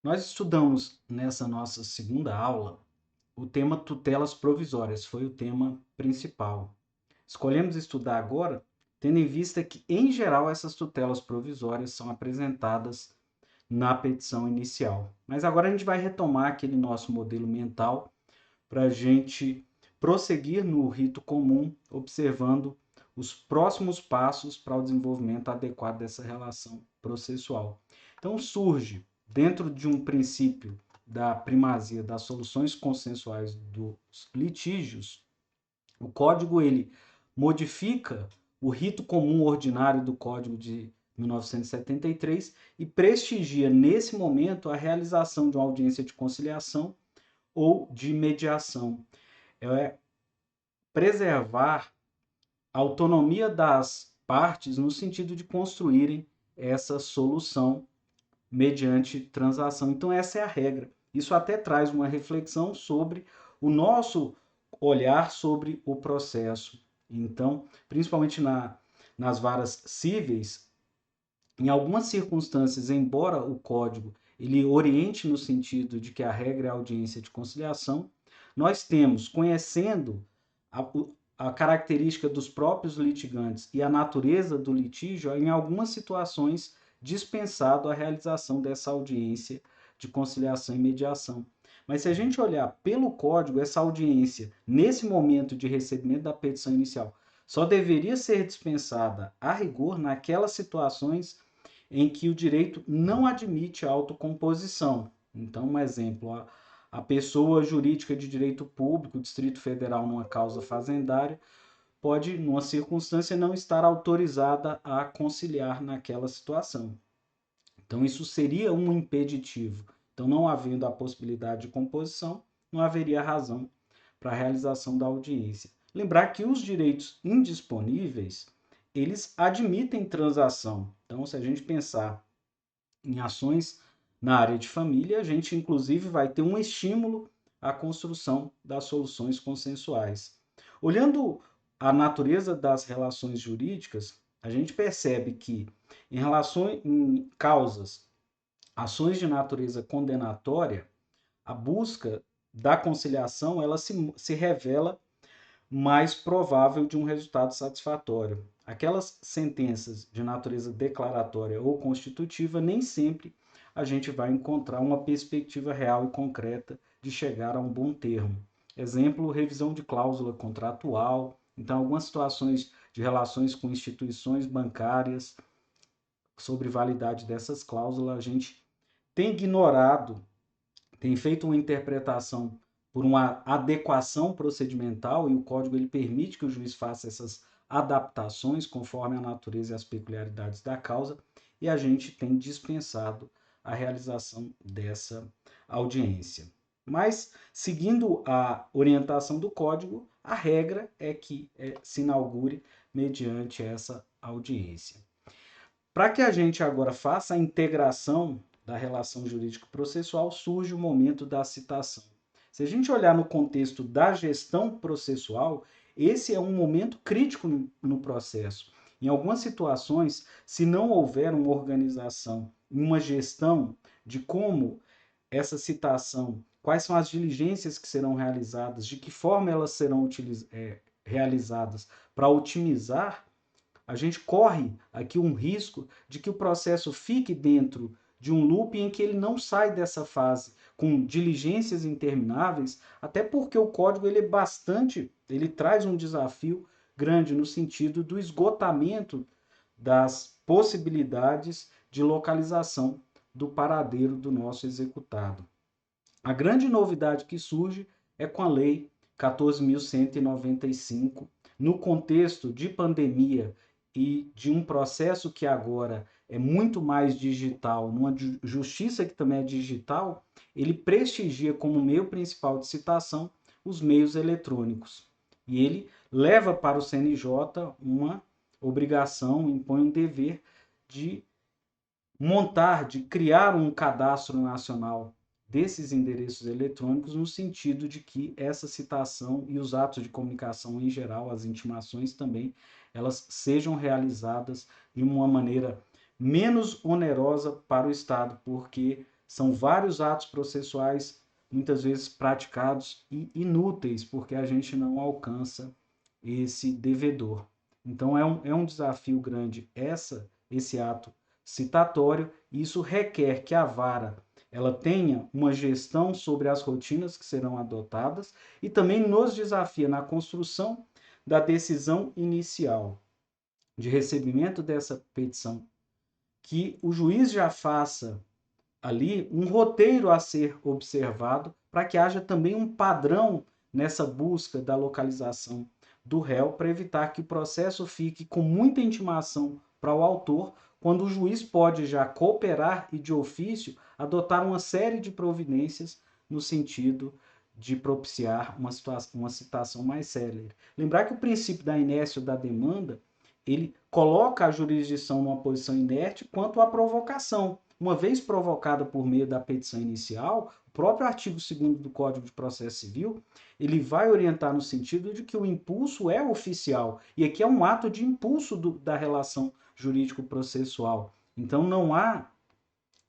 Nós estudamos nessa nossa segunda aula o tema tutelas provisórias, foi o tema principal. Escolhemos estudar agora, tendo em vista que, em geral, essas tutelas provisórias são apresentadas na petição inicial. Mas agora a gente vai retomar aquele nosso modelo mental para a gente prosseguir no rito comum, observando os próximos passos para o desenvolvimento adequado dessa relação processual. Então, surge, dentro de um princípio da primazia das soluções consensuais dos litígios, o código ele modifica o rito comum ordinário do Código de 1973 e prestigia, nesse momento, a realização de uma audiência de conciliação ou de mediação. É preservar a autonomia das partes no sentido de construírem essa solução mediante transação. Então, essa é a regra. Isso até traz uma reflexão sobre o nosso olhar sobre o processo. Então, principalmente nas varas cíveis, em algumas circunstâncias, embora o código ele oriente no sentido de que a regra é a audiência de conciliação, nós temos, conhecendo a, a característica dos próprios litigantes e a natureza do litígio, em algumas situações dispensado a realização dessa audiência de conciliação e mediação. Mas se a gente olhar pelo código, essa audiência, nesse momento de recebimento da petição inicial, só deveria ser dispensada a rigor naquelas situações em que o direito não admite autocomposição. Então, um exemplo, a pessoa jurídica de direito público, Distrito Federal, numa causa fazendária, pode, numa circunstância, não estar autorizada a conciliar naquela situação. Então, isso seria um impeditivo. Então, não havendo a possibilidade de composição, não haveria razão para a realização da audiência. Lembrar que os direitos indisponíveis, eles admitem transação. Então, se a gente pensar em ações na área de família, a gente inclusive vai ter um estímulo à construção das soluções consensuais. Olhando a natureza das relações jurídicas, a gente percebe que em relação em causas, ações de natureza condenatória, a busca da conciliação ela se revela mais provável de um resultado satisfatório. Aquelas sentenças de natureza declaratória ou constitutiva, nem sempre a gente vai encontrar uma perspectiva real e concreta de chegar a um bom termo. Exemplo, revisão de cláusula contratual. Então, algumas situações de relações com instituições bancárias, sobre validade dessas cláusulas, a gente tem ignorado, tem feito uma interpretação por uma adequação procedimental e o código ele permite que o juiz faça essas adaptações conforme a natureza e as peculiaridades da causa e a gente tem dispensado a realização dessa audiência. Mas, seguindo a orientação do código, a regra é que se inaugure mediante essa audiência. Para que a gente agora faça a integração da relação jurídico-processual, surge o momento da citação. Se a gente olhar no contexto da gestão processual, esse é um momento crítico no processo. Em algumas situações, se não houver uma organização, uma gestão de como essa citação, quais são as diligências que serão realizadas, de que forma elas serão realizadas para otimizar, a gente corre aqui um risco de que o processo fique dentro de um loop em que ele não sai dessa fase com diligências intermináveis, até porque o código ele traz um desafio grande no sentido do esgotamento das possibilidades de localização do paradeiro do nosso executado. A grande novidade que surge é com a Lei 14.195, no contexto de pandemia e de um processo que agora é muito mais digital, numa justiça que também é digital, ele prestigia como meio principal de citação os meios eletrônicos. E ele leva para o CNJ uma obrigação, impõe um dever de montar, de criar um cadastro nacional desses endereços eletrônicos, no sentido de que essa citação e os atos de comunicação em geral, as intimações também, elas sejam realizadas de uma maneira menos onerosa para o Estado, porque São vários atos processuais, muitas vezes praticados e inúteis, porque a gente não alcança esse devedor. Então é um desafio grande esse ato citatório, e isso requer que a vara ela tenha uma gestão sobre as rotinas que serão adotadas e também nos desafia na construção da decisão inicial de recebimento dessa petição, que o juiz já faça ali um roteiro a ser observado para que haja também um padrão nessa busca da localização do réu, para evitar que o processo fique com muita intimação para o autor, quando o juiz pode já cooperar e de ofício adotar uma série de providências no sentido de propiciar uma citação mais célere. Lembrar que o princípio da inércia da demanda, ele coloca a jurisdição numa posição inerte quanto à provocação. Uma vez provocada por meio da petição inicial, o próprio artigo 2º do Código de Processo Civil, ele vai orientar no sentido de que o impulso é oficial, e aqui é um ato de impulso da relação jurídico-processual. Então não há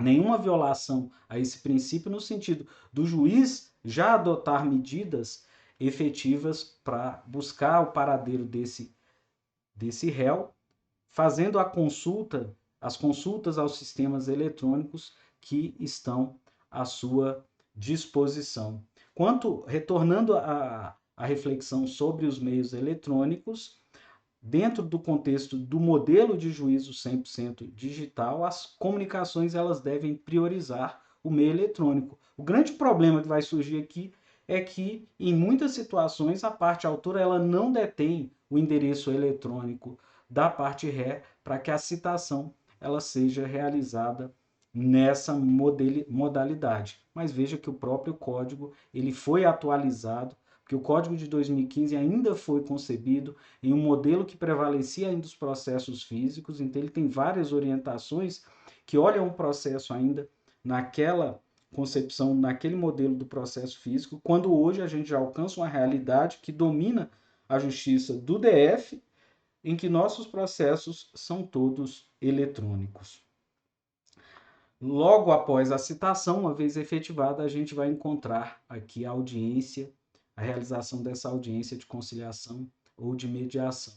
nenhuma violação a esse princípio no sentido do juiz já adotar medidas efetivas para buscar o paradeiro desse réu, fazendo as consultas aos sistemas eletrônicos que estão à sua disposição. Retornando à reflexão sobre os meios eletrônicos, dentro do contexto do modelo de juízo 100% digital, as comunicações elas devem priorizar o meio eletrônico. O grande problema que vai surgir aqui é que, em muitas situações, a parte autora ela não detém o endereço eletrônico da parte ré para que a citação ela seja realizada nessa modalidade. Mas veja que o próprio código ele foi atualizado, porque o código de 2015 ainda foi concebido em um modelo que prevalecia ainda os processos físicos, então ele tem várias orientações que olham o processo ainda naquela concepção, naquele modelo do processo físico, quando hoje a gente já alcança uma realidade que domina a justiça do DF, em que nossos processos são todos eletrônicos. Logo após a citação, uma vez efetivada, a gente vai encontrar aqui a audiência, a realização dessa audiência de conciliação ou de mediação.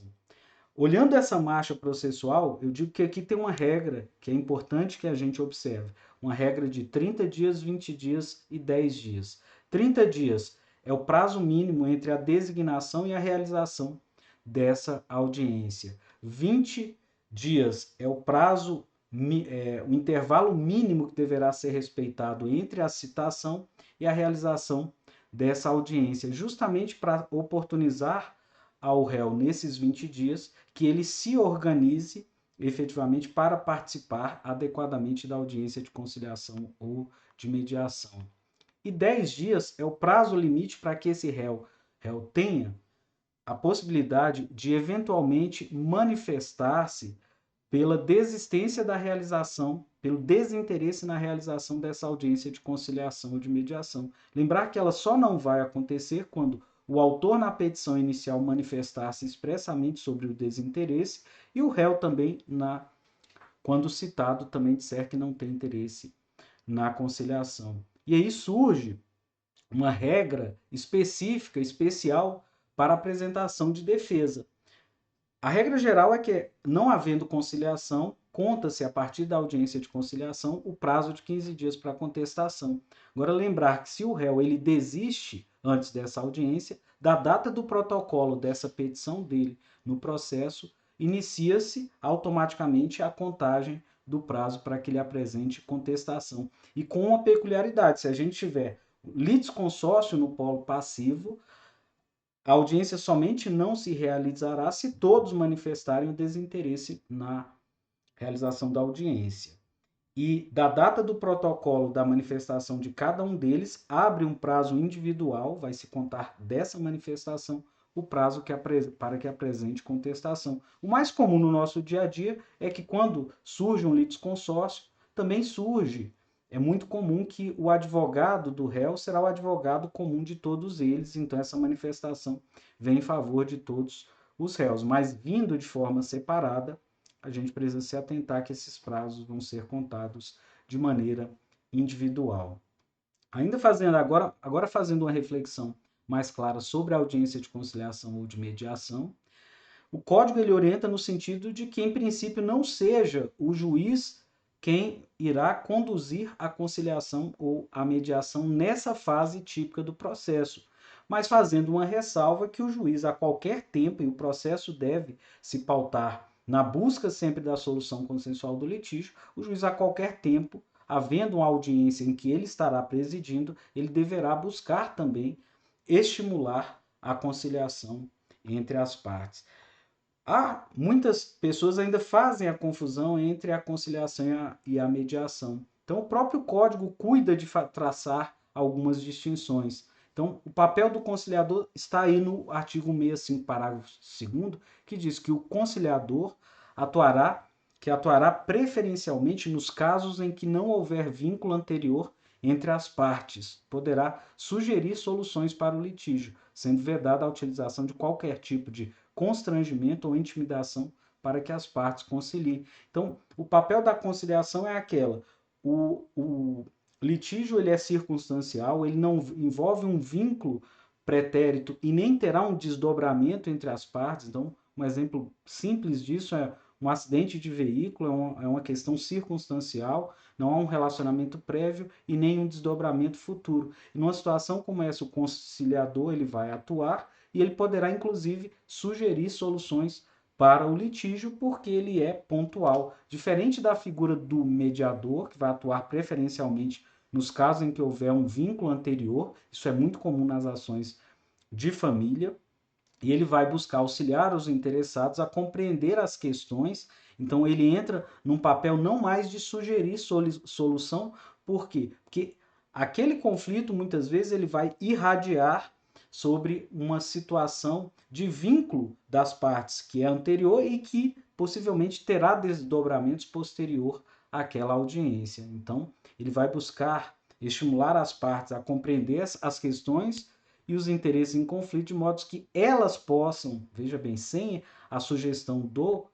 Olhando essa marcha processual, eu digo que aqui tem uma regra que é importante que a gente observe. Uma regra de 30 dias, 20 dias e 10 dias. 30 dias é o prazo mínimo entre a designação e a realização dessa audiência. 20 dias é o prazo, o intervalo mínimo que deverá ser respeitado entre a citação e a realização dessa audiência, justamente para oportunizar ao réu, nesses 20 dias, que ele se organize efetivamente para participar adequadamente da audiência de conciliação ou de mediação. E 10 dias é o prazo limite para que esse réu tenha a possibilidade de eventualmente manifestar-se pela desistência da realização, pelo desinteresse na realização dessa audiência de conciliação ou de mediação. Lembrar que ela só não vai acontecer quando o autor na petição inicial manifestar-se expressamente sobre o desinteresse e o réu também, quando citado, também disser que não tem interesse na conciliação. E aí surge uma regra específica, especial, para apresentação de defesa. A regra geral é que, não havendo conciliação, conta-se a partir da audiência de conciliação o prazo de 15 dias para contestação. Agora, lembrar que se o réu ele desiste antes dessa audiência, da data do protocolo dessa petição dele no processo, inicia-se automaticamente a contagem do prazo para que ele apresente contestação. E com uma peculiaridade, se a gente tiver litisconsórcio no polo passivo, a audiência somente não se realizará se todos manifestarem o desinteresse na realização da audiência. E da data do protocolo da manifestação de cada um deles, abre um prazo individual, vai se contar dessa manifestação o prazo para que apresente contestação. O mais comum no nosso dia a dia é que quando surge um litisconsórcio, também surge. É muito comum que o advogado do réu será o advogado comum de todos eles, então essa manifestação vem em favor de todos os réus. Mas vindo de forma separada, a gente precisa se atentar que esses prazos vão ser contados de maneira individual. Ainda fazendo agora fazendo uma reflexão mais clara sobre a audiência de conciliação ou de mediação, o código ele orienta no sentido de que, em princípio, não seja o juiz quem irá conduzir a conciliação ou a mediação nessa fase típica do processo, mas fazendo uma ressalva que o juiz, a qualquer tempo, e o processo deve se pautar na busca sempre da solução consensual do litígio, o juiz, a qualquer tempo, havendo uma audiência em que ele estará presidindo, ele deverá buscar também estimular a conciliação entre as partes. Muitas pessoas ainda fazem a confusão entre a conciliação e a mediação. Então, o próprio código cuida de traçar algumas distinções. Então, o papel do conciliador está aí no artigo 65, parágrafo 2º, que diz que o conciliador atuará preferencialmente nos casos em que não houver vínculo anterior entre as partes. Poderá sugerir soluções para o litígio, sendo vedada a utilização de qualquer tipo de constrangimento ou intimidação para que as partes conciliem. Então, o papel da conciliação é o litígio ele é circunstancial, ele não envolve um vínculo pretérito e nem terá um desdobramento entre as partes. Então, um exemplo simples disso é um acidente de veículo, é uma questão circunstancial, não há um relacionamento prévio e nem um desdobramento futuro. E numa situação como essa, o conciliador ele vai atuar e ele poderá, inclusive, sugerir soluções para o litígio, porque ele é pontual. Diferente da figura do mediador, que vai atuar preferencialmente nos casos em que houver um vínculo anterior, isso é muito comum nas ações de família, e ele vai buscar auxiliar os interessados a compreender as questões. Então, ele entra num papel não mais de sugerir solução, por quê? Porque aquele conflito, muitas vezes, ele vai irradiar sobre uma situação de vínculo das partes que é anterior e que possivelmente terá desdobramentos posterior àquela audiência. Então, ele vai buscar estimular as partes a compreender as questões e os interesses em conflito, de modo que elas possam, veja bem, sem a sugestão do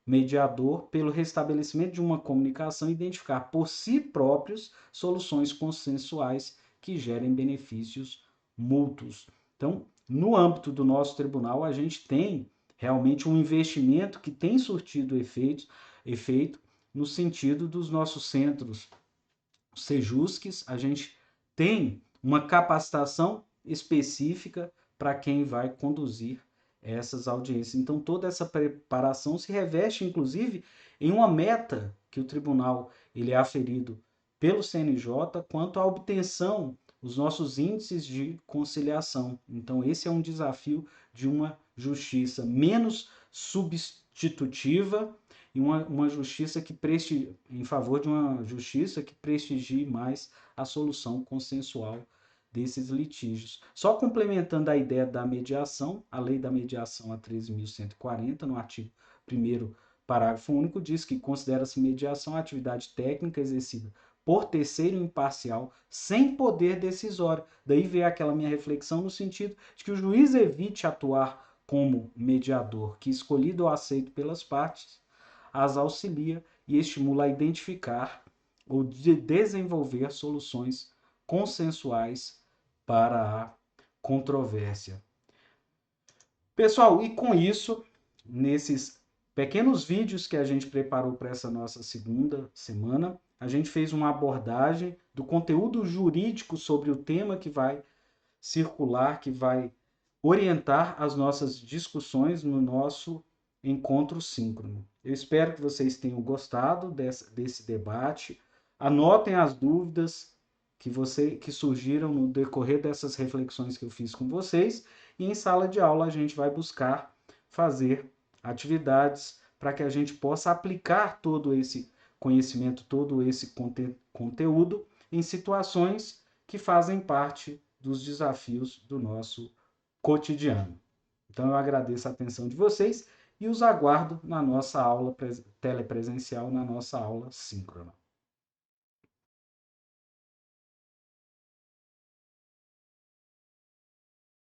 mediador, pelo restabelecimento de uma comunicação, identificar por si próprios soluções consensuais que gerem benefícios mútuos. Então, no âmbito do nosso tribunal, a gente tem realmente um investimento que tem surtido efeito no sentido dos nossos centros Sejusques, a gente tem uma capacitação específica para quem vai conduzir essas audiências. Então, toda essa preparação se reveste, inclusive, em uma meta que o tribunal ele é aferido pelo CNJ quanto à obtenção dos nossos índices de conciliação. Então, esse é um desafio de uma justiça menos substitutiva e uma justiça que em favor de uma justiça que prestigie mais a solução consensual desses litígios. Só complementando a ideia da mediação, a lei da mediação a 13.140, no artigo 1º, parágrafo único, diz que considera-se mediação a atividade técnica exercida por terceiro imparcial, sem poder decisório. Daí veio aquela minha reflexão no sentido de que o juiz evite atuar como mediador, que escolhido ou aceito pelas partes, as auxilia e estimula a identificar ou desenvolver soluções consensuais para a controvérsia. Pessoal, e com isso, nesses pequenos vídeos que a gente preparou para essa nossa segunda semana, a gente fez uma abordagem do conteúdo jurídico sobre o tema que vai circular, que vai orientar as nossas discussões no nosso encontro síncrono. Eu espero que vocês tenham gostado desse debate. Anotem as dúvidas que surgiram no decorrer dessas reflexões que eu fiz com vocês, e em sala de aula a gente vai buscar fazer atividades para que a gente possa aplicar todo esse conhecimento, todo esse conteúdo em situações que fazem parte dos desafios do nosso cotidiano. Então eu agradeço a atenção de vocês e os aguardo na nossa aula telepresencial, na nossa aula síncrona.